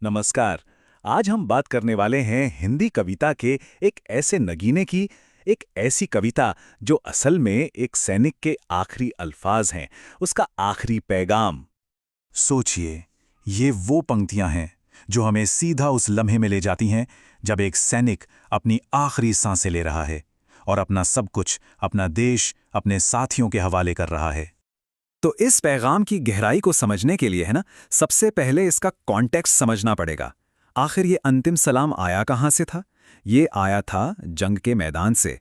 नमस्कार। आज हम बात करने वाले हैं हिंदी कविता के एक ऐसे नगीने की, एक ऐसी कविता जो असल में एक सैनिक के आखिरी अल्फाज हैं, उसका आखिरी पैगाम। सोचिए, ये वो पंक्तियां हैं जो हमें सीधा उस लम्हे में ले जाती हैं जब एक सैनिक अपनी आखिरी सांसें ले रहा है और अपना सब कुछ, अपना देश, अपने साथियों के हवाले कर रहा है। तो इस पैगाम की गहराई को समझने के लिए है ना, सबसे पहले इसका कॉन्टेक्स्ट समझना पड़ेगा। आखिर ये अंतिम सलाम आया कहाँ से था? ये आया था जंग के मैदान से।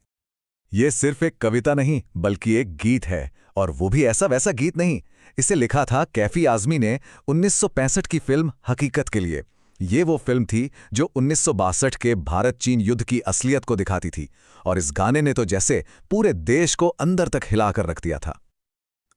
ये सिर्फ एक कविता नहीं बल्कि एक गीत है, और वो भी ऐसा वैसा गीत नहीं। इसे लिखा था कैफी आज़मी ने 1965 की फिल्म हकीकत के लिए। ये वो फिल्म थी जो 1962 के भारत चीन युद्ध की असलियत को दिखाती थी, और इस गाने ने तो जैसे पूरे देश को अंदर तक हिलाकर रख दिया था।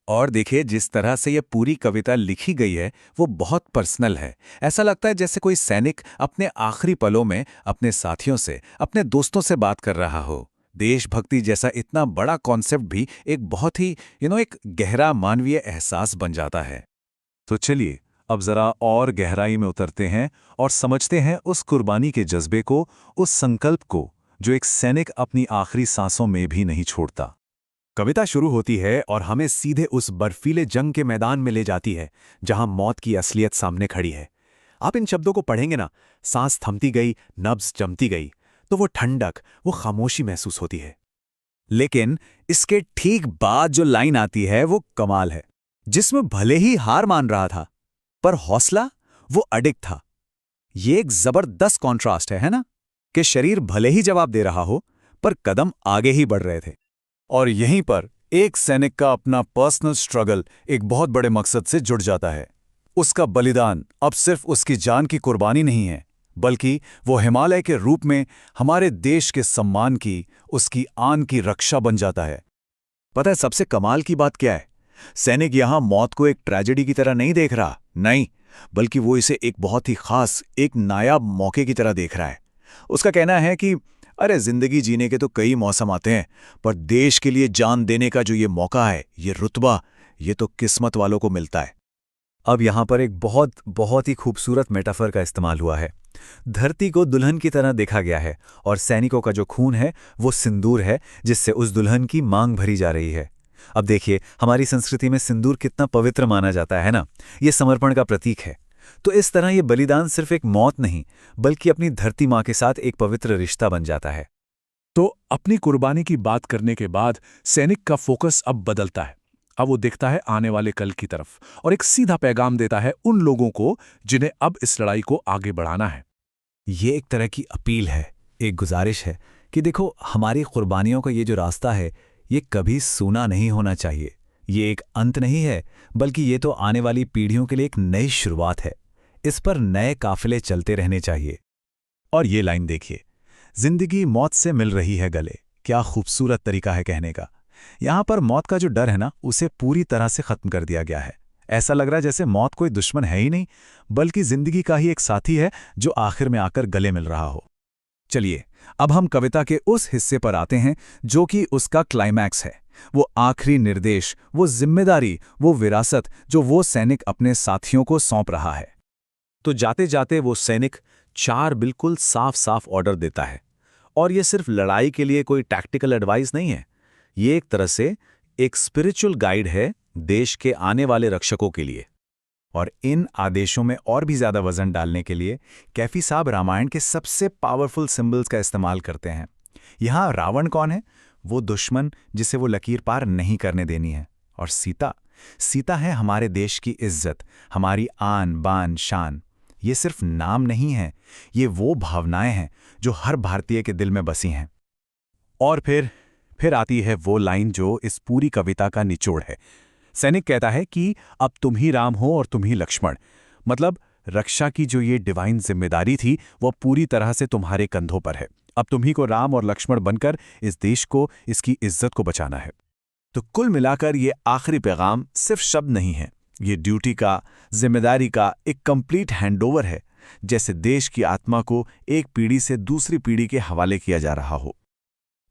और देखिए, जिस तरह से ये पूरी कविता लिखी गई है वो बहुत पर्सनल है। ऐसा लगता है जैसे कोई सैनिक अपने आखिरी पलों में अपने साथियों से, अपने दोस्तों से बात कर रहा हो। देशभक्ति जैसा इतना बड़ा कॉन्सेप्ट भी एक बहुत ही एक गहरा मानवीय एहसास बन जाता है। तो चलिए अब जरा और गहराई में उतरते हैं और समझते हैं उस कुर्बानी के जज्बे को, उस संकल्प को जो एक सैनिक अपनी आखिरी सांसों में भी नहीं छोड़ता। कविता शुरू होती है और हमें सीधे उस बर्फीले जंग के मैदान में ले जाती है जहां मौत की असलियत सामने खड़ी है। आप इन शब्दों को पढ़ेंगे ना, सांस थमती गई, नब्ज जमती गई, तो वो ठंडक, वो खामोशी महसूस होती है। लेकिन इसके ठीक बाद जो लाइन आती है वो कमाल है, जिसमें भले ही हार मान रहा था पर हौसला वो अडिग था। ये एक जबरदस्त कॉन्ट्रास्ट है ना, कि शरीर भले ही जवाब दे रहा हो पर कदम आगे ही बढ़ रहे थे। और यहीं पर एक सैनिक का अपना पर्सनल स्ट्रगल एक बहुत बड़े मकसद से जुड़ जाता है। उसका बलिदान अब सिर्फ उसकी जान की कुर्बानी नहीं है, बल्कि वो हिमालय के रूप में हमारे देश के सम्मान की, उसकी आन की रक्षा बन जाता है। पता है सबसे कमाल की बात क्या है? सैनिक यहां मौत को एक ट्रेजेडी की तरह नहीं देख रहा, नहीं, बल्कि वो इसे एक बहुत ही खास, एक नायाब मौके की तरह देख रहा है। उसका कहना है कि अरे, जिंदगी जीने के तो कई मौसम आते हैं, पर देश के लिए जान देने का जो ये मौका है, ये रुतबा, ये तो किस्मत वालों को मिलता है। अब यहां पर एक बहुत ही खूबसूरत मेटाफर का इस्तेमाल हुआ है। धरती को दुल्हन की तरह देखा गया है और सैनिकों का जो खून है वो सिंदूर है, जिससे उस दुल्हन की मांग भरी जा रही है। अब देखिए, हमारी संस्कृति में सिंदूर कितना पवित्र माना जाता है ना, ये समर्पण का प्रतीक है। तो इस तरह ये बलिदान सिर्फ एक मौत नहीं, बल्कि अपनी धरती माँ के साथ एक पवित्र रिश्ता बन जाता है। तो अपनी कुर्बानी की बात करने के बाद सैनिक का फोकस अब बदलता है। अब वो देखता है आने वाले कल की तरफ और एक सीधा पैगाम देता है उन लोगों को जिन्हें अब इस लड़ाई को आगे बढ़ाना है। ये एक तरह की अपील है, एक गुजारिश है कि देखो, हमारी कुर्बानियों का ये जो रास्ता है, ये कभी सूना नहीं होना चाहिए। ये एक अंत नहीं है, बल्कि ये तो आने वाली पीढ़ियों के लिए एक नई शुरुआत है। इस पर नए काफिले चलते रहने चाहिए। और ये लाइन देखिए, जिंदगी मौत से मिल रही है गले। क्या खूबसूरत तरीका है कहने का। यहां पर मौत का जो डर है ना, उसे पूरी तरह से खत्म कर दिया गया है। ऐसा लग रहा है जैसे मौत कोई दुश्मन है ही नहीं, बल्कि जिंदगी का ही एक साथी है जो आखिर में आकर गले मिल रहा हो। चलिए, अब हम कविता के उस हिस्से पर आते हैं जो कि उसका क्लाइमैक्स है। वो आखिरी निर्देश, वो जिम्मेदारी, वो विरासत जो वो सैनिक अपने साथियों को सौंप रहा है। तो जाते जाते वो सैनिक 4 बिल्कुल साफ साफ ऑर्डर देता है। और ये सिर्फ लड़ाई के लिए कोई टैक्टिकल एडवाइस नहीं है, ये एक तरह से एक स्पिरिचुअल गाइड है देश के आने वाले रक्षकों के लिए। और इन आदेशों में और भी ज्यादा वजन डालने के लिए कैफी साहब रामायण के सबसे पावरफुल सिंबल्स का इस्तेमाल करते हैं। यहाँ रावण कौन है? वो दुश्मन जिसे वो लकीर पार नहीं करने देनी है। और सीता है हमारे देश की इज्जत, हमारी आन बान शान। ये सिर्फ नाम नहीं है, ये वो भावनाएं हैं जो हर भारतीय के दिल में बसी हैं। और फिर आती है वो लाइन जो इस पूरी कविता का निचोड़ है। सैनिक कहता है कि अब तुम ही राम हो और तुम ही लक्ष्मण। मतलब रक्षा की जो ये डिवाइन जिम्मेदारी थी वो पूरी तरह से तुम्हारे कंधों पर है। अब तुम्ही को राम और लक्ष्मण बनकर इस देश को, इसकी इज्जत को बचाना है। तो कुल मिलाकर ये आखिरी पैगाम सिर्फ शब्द नहीं है, ये ड्यूटी का, जिम्मेदारी का एक कंप्लीट हैंडओवर है, जैसे देश की आत्मा को एक पीढ़ी से दूसरी पीढ़ी के हवाले किया जा रहा हो।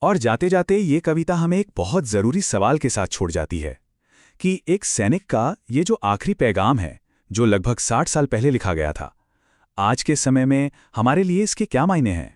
और जाते जाते ये कविता हमें एक बहुत जरूरी सवाल के साथ छोड़ जाती है कि एक सैनिक का ये जो आखिरी पैगाम है, जो लगभग 60 साल पहले लिखा गया था, आज के समय में हमारे लिए इसके क्या मायने हैं?